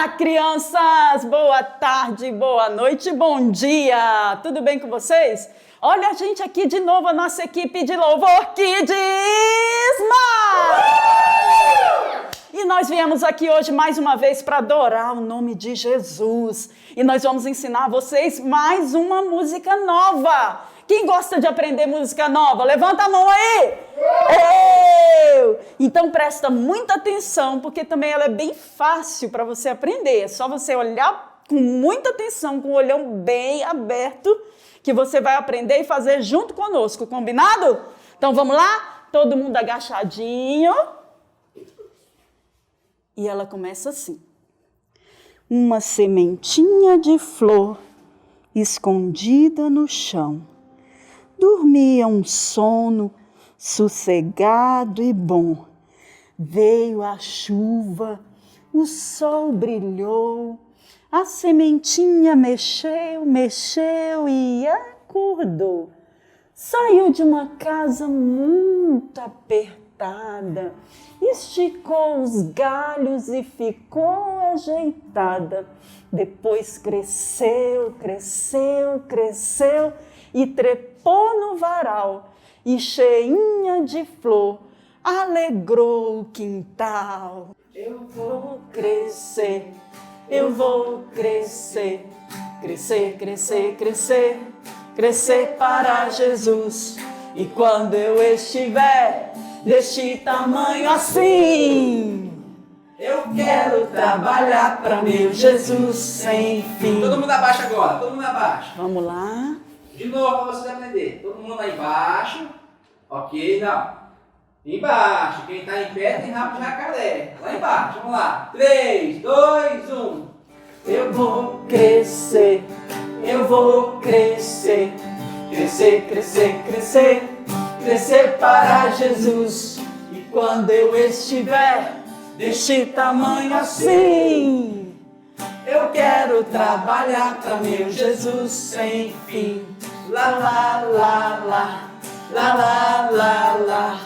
Olá, crianças! Boa tarde, boa noite, bom dia! Tudo bem com vocês? Olha a gente aqui de novo, a nossa equipe de louvor Kids E nós viemos aqui hoje mais uma vez para adorar o nome de Jesus. E nós vamos ensinar a vocês mais uma música nova. Quem gosta de aprender música nova? Levanta a mão aí! Eu! Então presta muita atenção, porque também ela é bem fácil para você aprender. É só você olhar com muita atenção, com o olhão bem aberto, que você vai aprender e fazer junto conosco, combinado? Então vamos lá? Todo mundo agachadinho. E ela começa assim. Uma sementinha de flor escondida no chão. Dormia um sono sossegado e bom. Veio a chuva, o sol brilhou, a sementinha mexeu, mexeu e acordou. Saiu de uma casa muito apertada, esticou os galhos e ficou ajeitada. Depois cresceu, cresceu, cresceu e trepou no varal e cheinha de flor alegrou o quintal. Eu vou crescer, eu vou crescer, crescer, crescer, crescer, crescer para Jesus. E quando eu estiver deste tamanho assim, eu quero trabalhar para meu Jesus sem fim. Todo mundo abaixa agora, todo mundo abaixa. Vamos lá. De novo para vocês aprenderem. Todo mundo lá embaixo. Ok, não. Embaixo. Quem está em pé tem rabo de jacaré. Lá embaixo, vamos lá. 3, 2, 1. Eu vou crescer, eu vou crescer, crescer, crescer, crescer, crescer para Jesus. E quando eu estiver deste tamanho assim, eu quero trabalhar para meu Jesus sem fim. Lá, lá, lá, lá, lá, lá, lá, lá,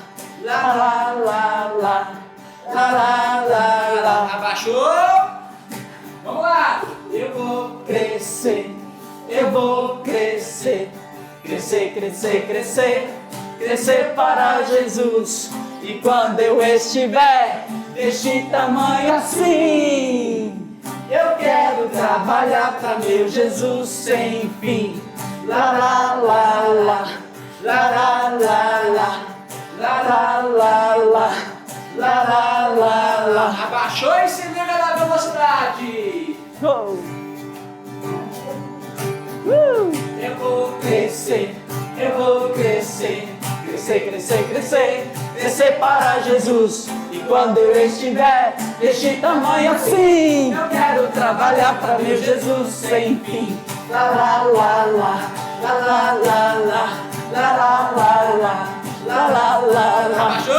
lá, lá, lá, lá, lá, lá, lá. Abaixou. Vamos lá. Eu vou crescer, eu vou crescer, crescer, crescer, crescer, crescer para Jesus. E quando eu estiver deste tamanho assim, eu quero trabalhar para meu Jesus sem fim. Lá, lá, lá, lá, lá, lá, lá, lá, lá, lá, lá, lá, lá, lá, lá. Abaixou e se liga na velocidade. Go! Eu vou crescer, eu vou crescer, crescer, crescer, crescer, crescer para Jesus. E quando eu estiver deste tamanho assim, eu quero trabalhar para meu Jesus sem fim. Lá, lá, lá, lá, lá, lá, lá, lá, lá, lá, lá, lá, lá, lá, lá. Abaixou.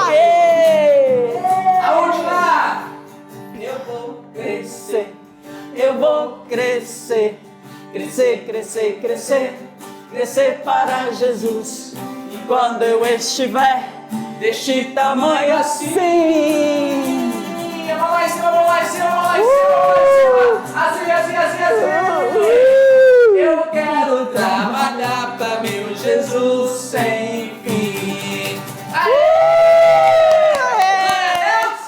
Aê! A última. Eu vou crescer, eu vou crescer, crescer, crescer, crescer, crescer para Jesus. E quando eu estiver deste tamanho assim, Vamos lá em cima, vamos lá em cima, vamos lá em cima, vamos lá em cima. Assim, assim, assim, assim. eu quero trabalhar para meu Jesus sem fim.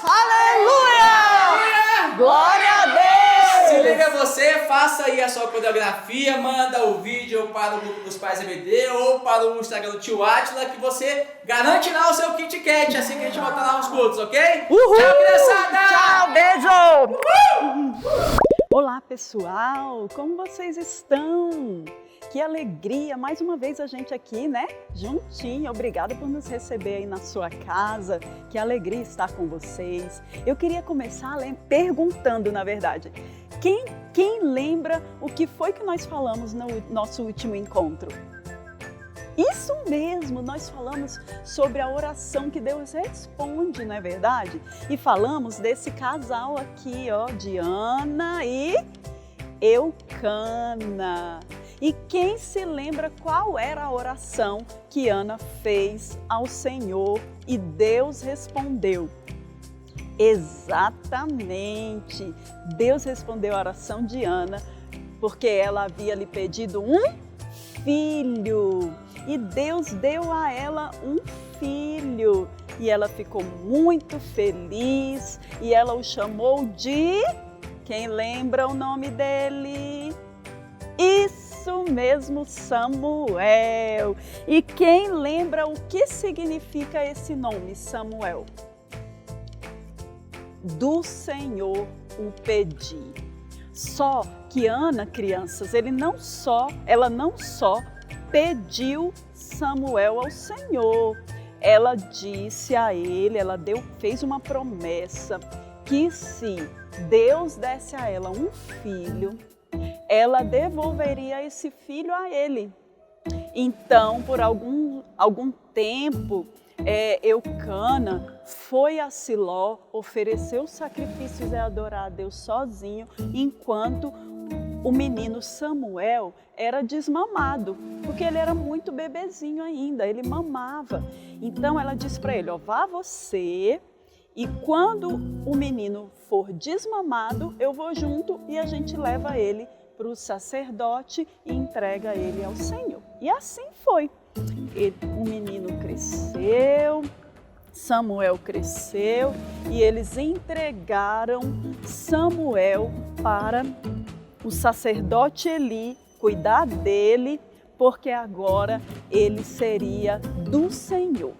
Aleluia! Glória a Deus! Se liga você, faça aí a sua coreografia, manda o vídeo para o grupo dos pais EBD ou para o Instagram do tio Atila, que você garante lá o seu Kit Kat, assim que a gente voltar lá aos cultos, ok? Uhul! Tchau, criançada! Tchau, beijo! Olá, pessoal! Como vocês estão? Que alegria! Mais uma vez a gente aqui, né? Juntinho. Obrigada por nos receber aí na sua casa. Que alegria estar com vocês. Eu queria começar perguntando, na verdade, quem lembra o que foi que nós falamos no nosso último encontro? Isso mesmo, nós falamos sobre a oração que Deus responde, não é verdade? E falamos desse casal aqui, ó, de Ana e Eucana. E quem se lembra qual era a oração que Ana fez ao Senhor e Deus respondeu? Exatamente. Deus respondeu a oração de Ana porque ela havia lhe pedido um filho. E Deus deu a ela um filho. E ela ficou muito feliz e ela o chamou de... Quem lembra o nome dele? Isso mesmo, Samuel. E quem lembra o que significa esse nome, Samuel? Do Senhor o pedi. Só que Ana, crianças, ela não só pediu Samuel ao Senhor, ela disse a ele, fez uma promessa que se Deus desse a ela um filho, ela devolveria esse filho a ele. Então, por algum tempo, Eucana foi a Siló, ofereceu sacrifícios e adorar a Deus sozinho, enquanto o menino Samuel era desmamado, porque ele era muito bebezinho ainda, ele mamava. Então ela disse para ele, vá você, e quando o menino for desmamado, eu vou junto e a gente leva ele para o sacerdote e entrega ele ao Senhor. E assim foi. O menino cresceu, Samuel cresceu e eles entregaram Samuel para o sacerdote Eli cuidar dele, porque agora ele seria do Senhor.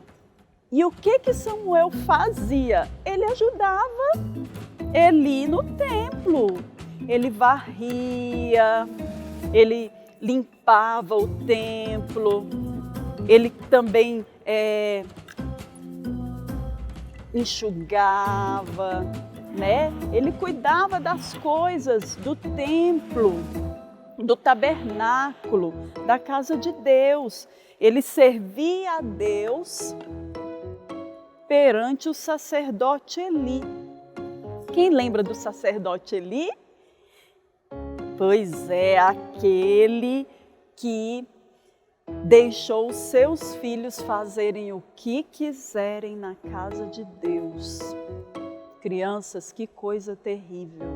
E o que Samuel fazia? Ele ajudava Eli no templo. Ele varria, ele limpava o templo, ele também enxugava, né? Ele cuidava das coisas do templo, do tabernáculo, da casa de Deus. Ele servia a Deus perante o sacerdote Eli. Quem lembra do sacerdote Eli? Pois é, aquele que deixou os seus filhos fazerem o que quiserem na casa de Deus. Crianças, que coisa terrível.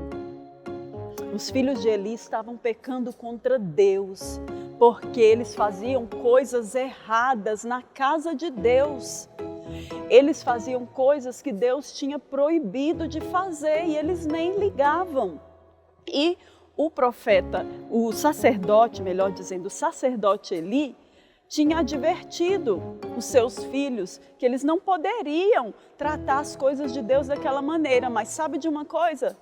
Os filhos de Eli estavam pecando contra Deus, porque eles faziam coisas erradas na casa de Deus. Eles faziam coisas que Deus tinha proibido de fazer e eles nem ligavam. E o sacerdote Eli, tinha advertido os seus filhos que eles não poderiam tratar as coisas de Deus daquela maneira. Mas sabe de uma coisa?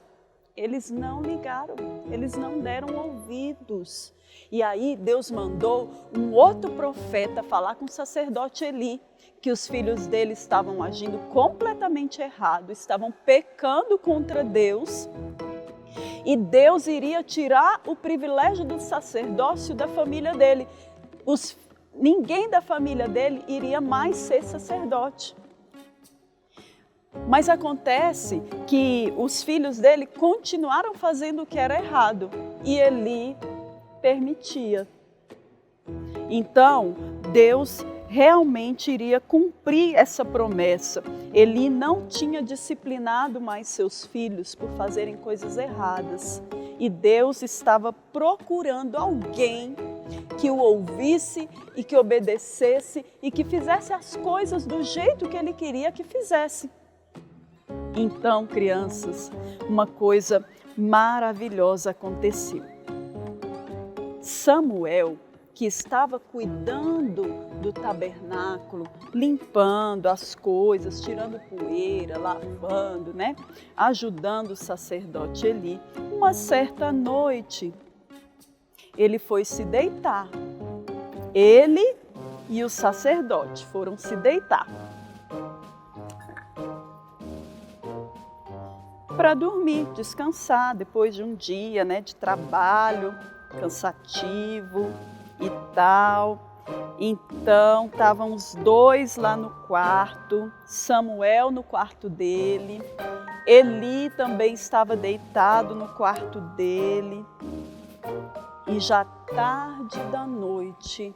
Eles não ligaram, eles não deram ouvidos. E aí Deus mandou um outro profeta falar com o sacerdote Eli, que os filhos dele estavam agindo completamente errado, estavam pecando contra Deus. E Deus iria tirar o privilégio do sacerdócio da família dele. Ninguém da família dele iria mais ser sacerdote. Mas acontece que os filhos dele continuaram fazendo o que era errado e Eli permitia. Então, Deus realmente iria cumprir essa promessa. Eli não tinha disciplinado mais seus filhos por fazerem coisas erradas. E Deus estava procurando alguém que o ouvisse e que obedecesse e que fizesse as coisas do jeito que ele queria que fizesse. Então, crianças, uma coisa maravilhosa aconteceu. Samuel, que estava cuidando do tabernáculo, limpando as coisas, tirando poeira, lavando, né? Ajudando o sacerdote Eli. Uma certa noite, ele foi se deitar. Ele e o sacerdote foram se deitar para dormir, descansar depois de um dia, né, de trabalho cansativo e tal. Então, estavam os dois lá no quarto, Samuel no quarto dele, Eli também estava deitado no quarto dele. E já tarde da noite,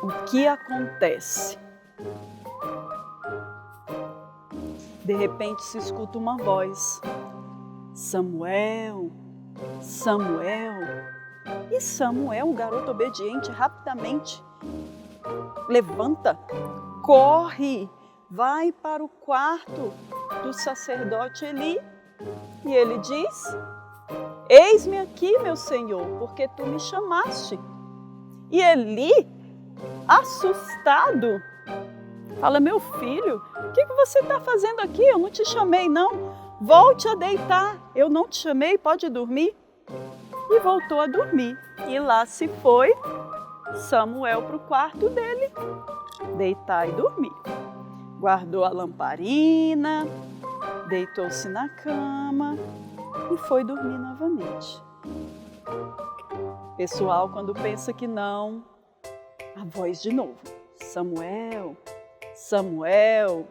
o que acontece? De repente se escuta uma voz: Samuel, Samuel. E Samuel, o garoto obediente, rapidamente levanta, corre, vai para o quarto do sacerdote Eli e ele diz: eis-me aqui, meu senhor, porque tu me chamaste. E Eli, assustado, fala: meu filho, o que você está fazendo aqui? Eu não te chamei, não. Volte a deitar, eu não te chamei, pode dormir. E voltou a dormir. E lá se foi Samuel para o quarto dele, deitar e dormir. Guardou a lamparina, deitou-se na cama e foi dormir novamente. Pessoal, quando pensa que não, a voz de novo: Samuel, Samuel.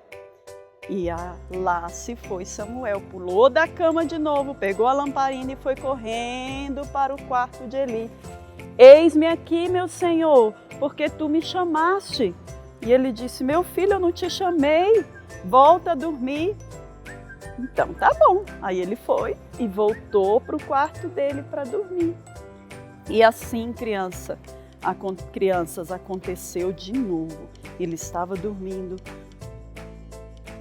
E lá se foi Samuel, pulou da cama de novo, pegou a lamparina e foi correndo para o quarto de Eli. Eis-me aqui, meu senhor, porque tu me chamaste. E ele disse: meu filho, eu não te chamei, volta a dormir. Então tá bom. Aí ele foi e voltou para o quarto dele para dormir. E assim, crianças, aconteceu de novo. Ele estava dormindo,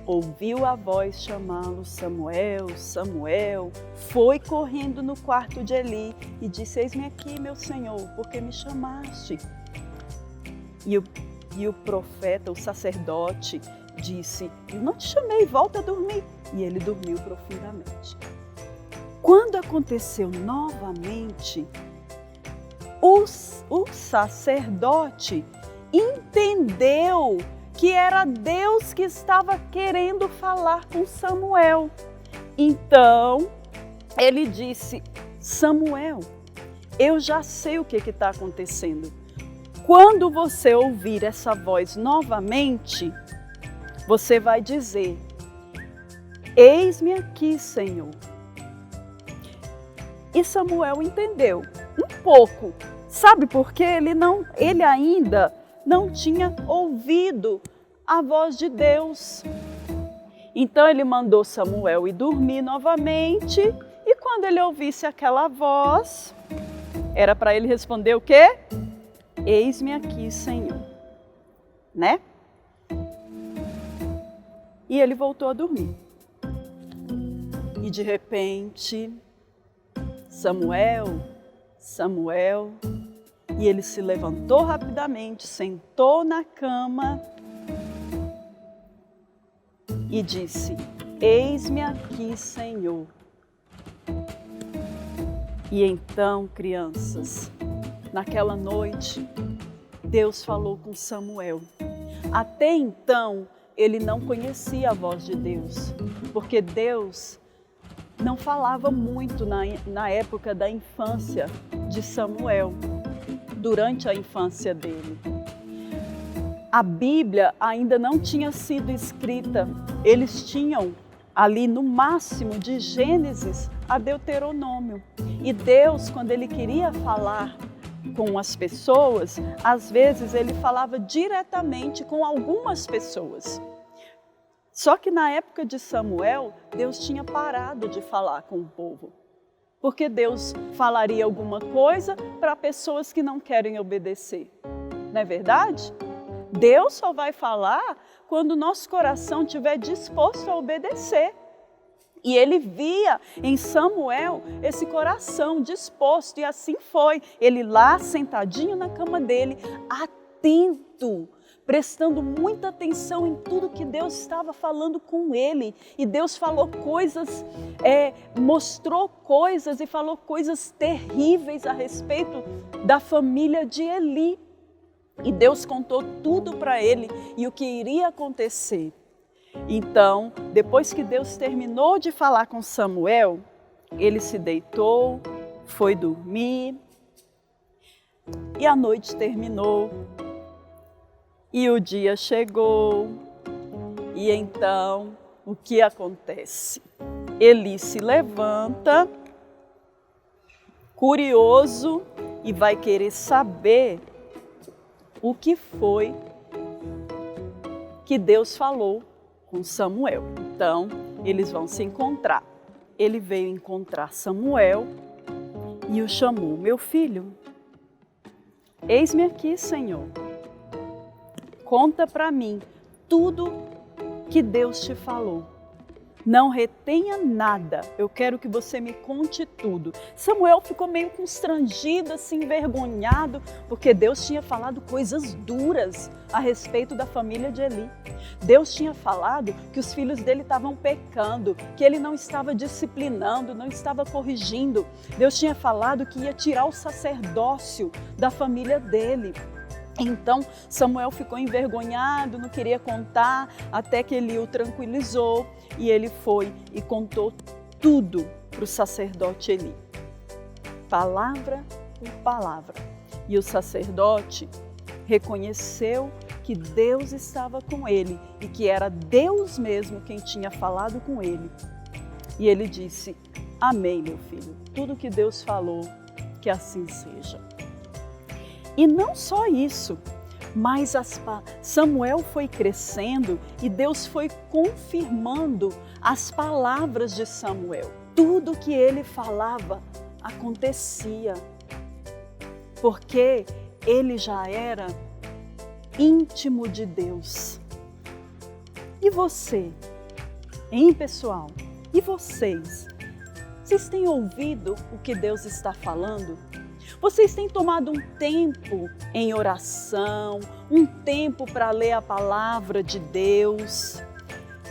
ouviu a voz chamá-lo: Samuel, Samuel. Foi correndo no quarto de Eli e disse: eis-me aqui, meu senhor, porque me chamaste. E o profeta, o sacerdote, disse: eu não te chamei, volta a dormir. E ele dormiu profundamente. Quando aconteceu novamente, o sacerdote entendeu que era Deus que estava querendo falar com Samuel. Então, ele disse: Samuel, eu já sei o que está acontecendo. Quando você ouvir essa voz novamente, você vai dizer: eis-me aqui, Senhor. E Samuel entendeu um pouco. Sabe por quê? Ele ainda não tinha ouvido a voz de Deus. Então ele mandou Samuel ir dormir novamente, e quando ele ouvisse aquela voz, era para ele responder o quê? Eis-me aqui, Senhor. Né? E ele voltou a dormir. E de repente, Samuel, Samuel. E ele se levantou rapidamente, sentou na cama e disse: eis-me aqui, Senhor. E então, crianças, naquela noite, Deus falou com Samuel. Até então, ele não conhecia a voz de Deus, porque Deus não falava muito na época da infância de Samuel. Durante a infância dele. A Bíblia ainda não tinha sido escrita. Eles tinham ali no máximo de Gênesis a Deuteronômio. E Deus, quando ele queria falar com as pessoas, às vezes ele falava diretamente com algumas pessoas. Só que na época de Samuel, Deus tinha parado de falar com o povo. Porque Deus falaria alguma coisa para pessoas que não querem obedecer. Não é verdade? Deus só vai falar quando o nosso coração estiver disposto a obedecer. E ele via em Samuel esse coração disposto, e assim foi. Ele lá sentadinho na cama dele, atento, prestando muita atenção em tudo que Deus estava falando com ele. E Deus falou coisas, mostrou coisas e falou coisas terríveis a respeito da família de Eli. E Deus contou tudo para ele e o que iria acontecer. Então, depois que Deus terminou de falar com Samuel, ele se deitou, foi dormir e a noite terminou. E o dia chegou, e então o que acontece? Eli se levanta, curioso, e vai querer saber o que foi que Deus falou com Samuel. Então, eles vão se encontrar. Ele veio encontrar Samuel e o chamou: meu filho, eis-me aqui, Senhor. Conta para mim tudo que Deus te falou. Não retenha nada, eu quero que você me conte tudo. Samuel ficou meio constrangido, assim, envergonhado, porque Deus tinha falado coisas duras a respeito da família de Eli. Deus tinha falado que os filhos dele estavam pecando, que ele não estava disciplinando, não estava corrigindo. Deus tinha falado que ia tirar o sacerdócio da família dele. Então Samuel ficou envergonhado, não queria contar, até que Eli o tranquilizou e ele foi e contou tudo para o sacerdote Eli, palavra por palavra. E o sacerdote reconheceu que Deus estava com ele e que era Deus mesmo quem tinha falado com ele. E ele disse: amém, meu filho, tudo que Deus falou, que assim seja. E não só isso, mas Samuel foi crescendo e Deus foi confirmando as palavras de Samuel. Tudo que ele falava acontecia, porque ele já era íntimo de Deus. E você, hein, pessoal? E vocês? Vocês têm ouvido o que Deus está falando? Vocês têm tomado um tempo em oração, um tempo para ler a palavra de Deus?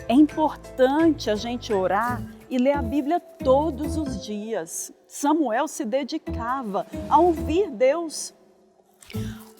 É importante a gente orar e ler a Bíblia todos os dias. Samuel se dedicava a ouvir Deus.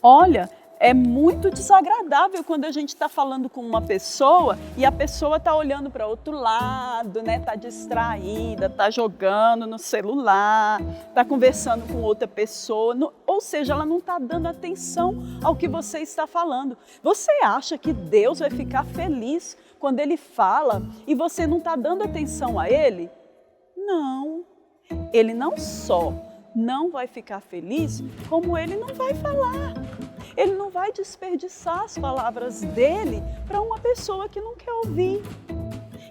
Olha, é muito desagradável quando a gente está falando com uma pessoa e a pessoa está olhando para outro lado, né? Está distraída, está jogando no celular, está conversando com outra pessoa, ou seja, ela não está dando atenção ao que você está falando. Você acha que Deus vai ficar feliz quando Ele fala e você não está dando atenção a Ele? Não, Ele não só não vai ficar feliz, como Ele não vai falar. Ele não vai desperdiçar as palavras dele para uma pessoa que não quer ouvir.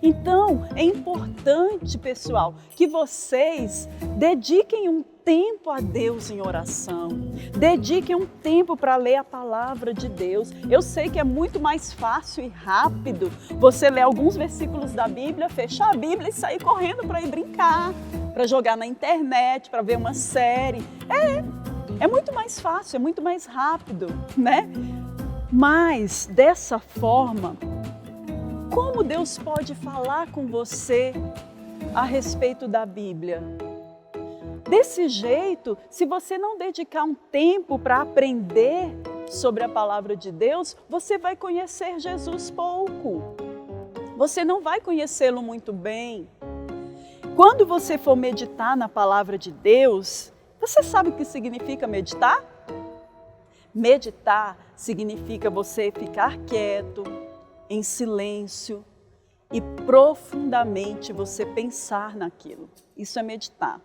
Então, é importante, pessoal, que vocês dediquem um tempo a Deus em oração. Dediquem um tempo para ler a palavra de Deus. Eu sei que é muito mais fácil e rápido você ler alguns versículos da Bíblia, fechar a Bíblia e sair correndo para ir brincar, para jogar na internet, para ver uma série. É muito mais fácil, é muito mais rápido, né? Mas, dessa forma, como Deus pode falar com você a respeito da Bíblia? Desse jeito, se você não dedicar um tempo para aprender sobre a palavra de Deus, você vai conhecer Jesus pouco. Você não vai conhecê-lo muito bem. Quando você for meditar na palavra de Deus, você sabe o que significa meditar? Meditar significa você ficar quieto, em silêncio e profundamente você pensar naquilo. Isso é meditar.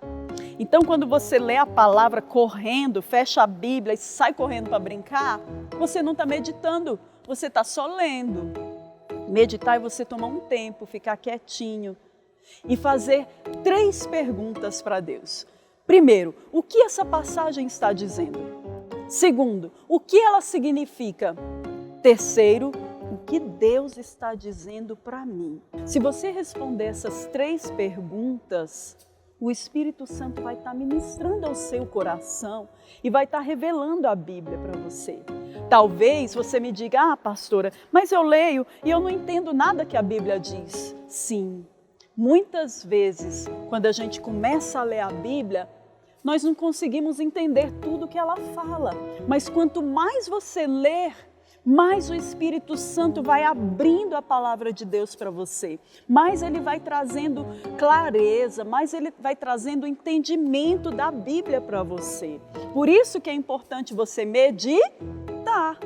Então, quando você lê a palavra correndo, fecha a Bíblia e sai correndo para brincar, você não está meditando, você está só lendo. Meditar é você tomar um tempo, ficar quietinho e fazer 3 perguntas para Deus. Primeiro, o que essa passagem está dizendo? Segundo, o que ela significa? Terceiro, o que Deus está dizendo para mim? Se você responder essas 3 perguntas, o Espírito Santo vai estar ministrando ao seu coração e vai estar revelando a Bíblia para você. Talvez você me diga: pastora, mas eu leio e eu não entendo nada que a Bíblia diz. Sim. Muitas vezes, quando a gente começa a ler a Bíblia, nós não conseguimos entender tudo que ela fala. Mas quanto mais você ler, mais o Espírito Santo vai abrindo a palavra de Deus para você. Mais ele vai trazendo clareza, mais ele vai trazendo entendimento da Bíblia para você. Por isso que é importante você meditar.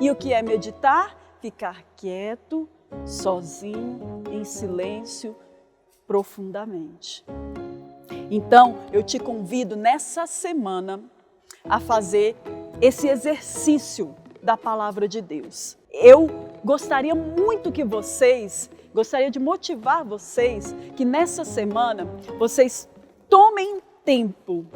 E o que é meditar? Ficar quieto, sozinho, em silêncio, profundamente. Então, eu te convido nessa semana a fazer esse exercício da palavra de Deus. eu gostaria muito que gostaria de motivar vocês que nessa semana vocês tomem tempo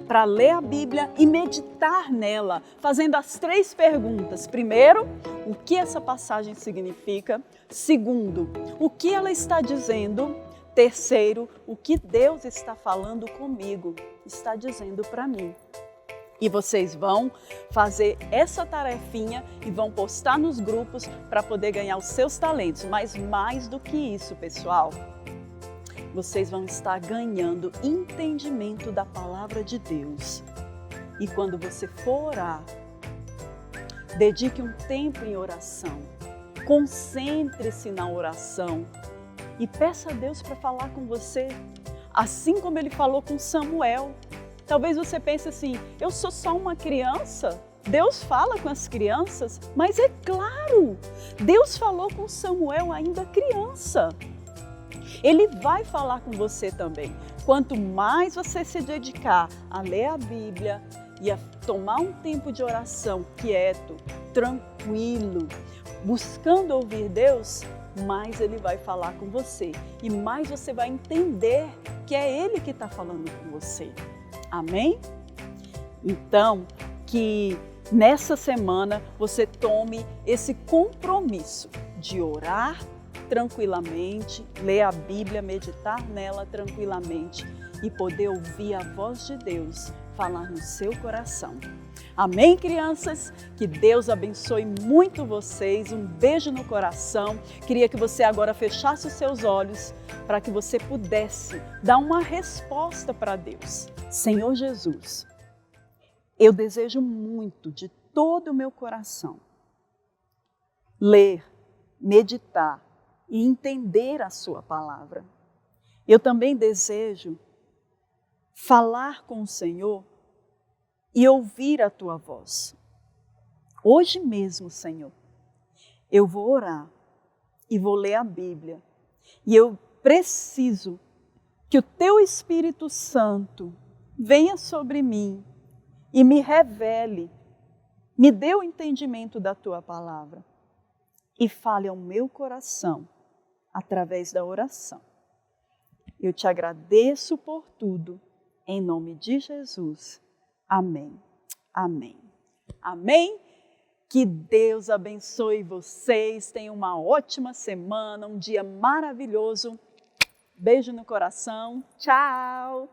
para ler a Bíblia e meditar nela, fazendo as 3 perguntas. Primeiro, o que essa passagem significa? Segundo, o que ela está dizendo? Terceiro, o que Deus está falando comigo, está dizendo para mim. E vocês vão fazer essa tarefinha e vão postar nos grupos para poder ganhar os seus talentos. Mas mais do que isso, pessoal, vocês vão estar ganhando entendimento da palavra de Deus. E quando você for orar, dedique um tempo em oração. Concentre-se na oração e peça a Deus para falar com você, assim como Ele falou com Samuel. Talvez você pense assim, eu sou só uma criança? Deus fala com as crianças? Mas é claro, Deus falou com Samuel ainda criança. Ele vai falar com você também. Quanto mais você se dedicar a ler a Bíblia e a tomar um tempo de oração quieto, tranquilo, buscando ouvir Deus, mais Ele vai falar com você e mais você vai entender que é Ele que está falando com você. Amém? Então, que nessa semana você tome esse compromisso de orar tranquilamente, ler a Bíblia, meditar nela tranquilamente e poder ouvir a voz de Deus falar no seu coração. Amém, crianças? Que Deus abençoe muito vocês. Um beijo no coração. Queria que você agora fechasse os seus olhos para que você pudesse dar uma resposta para Deus. Senhor Jesus, eu desejo muito de todo o meu coração ler, meditar e entender a sua palavra. Eu também desejo falar com o Senhor e ouvir a tua voz. Hoje mesmo, Senhor, eu vou orar e vou ler a Bíblia. E eu preciso que o teu Espírito Santo venha sobre mim e me revele, me dê o entendimento da tua palavra e fale ao meu coração através da oração. Eu te agradeço por tudo, em nome de Jesus. Amém. Amém. Amém. Que Deus abençoe vocês. Tenham uma ótima semana, um dia maravilhoso. Beijo no coração. Tchau.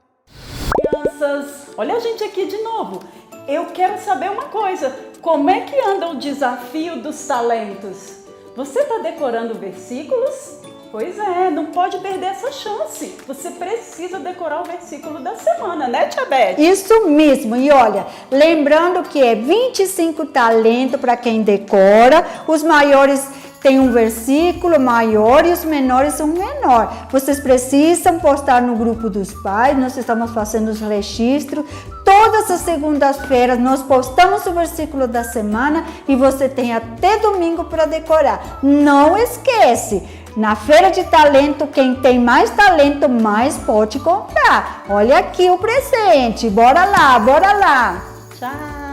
Crianças, olha a gente aqui de novo. Eu quero saber uma coisa. Como é que anda o desafio dos talentos? Você está decorando versículos? Pois é, não pode perder essa chance. Você precisa decorar o versículo da semana, né, Tia Beth? Isso mesmo. E olha, lembrando que é 25 talentos para quem decora. Os maiores têm um versículo maior e os menores um menor. Vocês precisam postar no grupo dos pais. Nós estamos fazendo os registros. Todas as segundas-feiras nós postamos o versículo da semana e você tem até domingo para decorar. Não esquece! Na feira de talento, quem tem mais talento, mais pode comprar. Olha aqui o presente. Bora lá, bora lá. Tchau.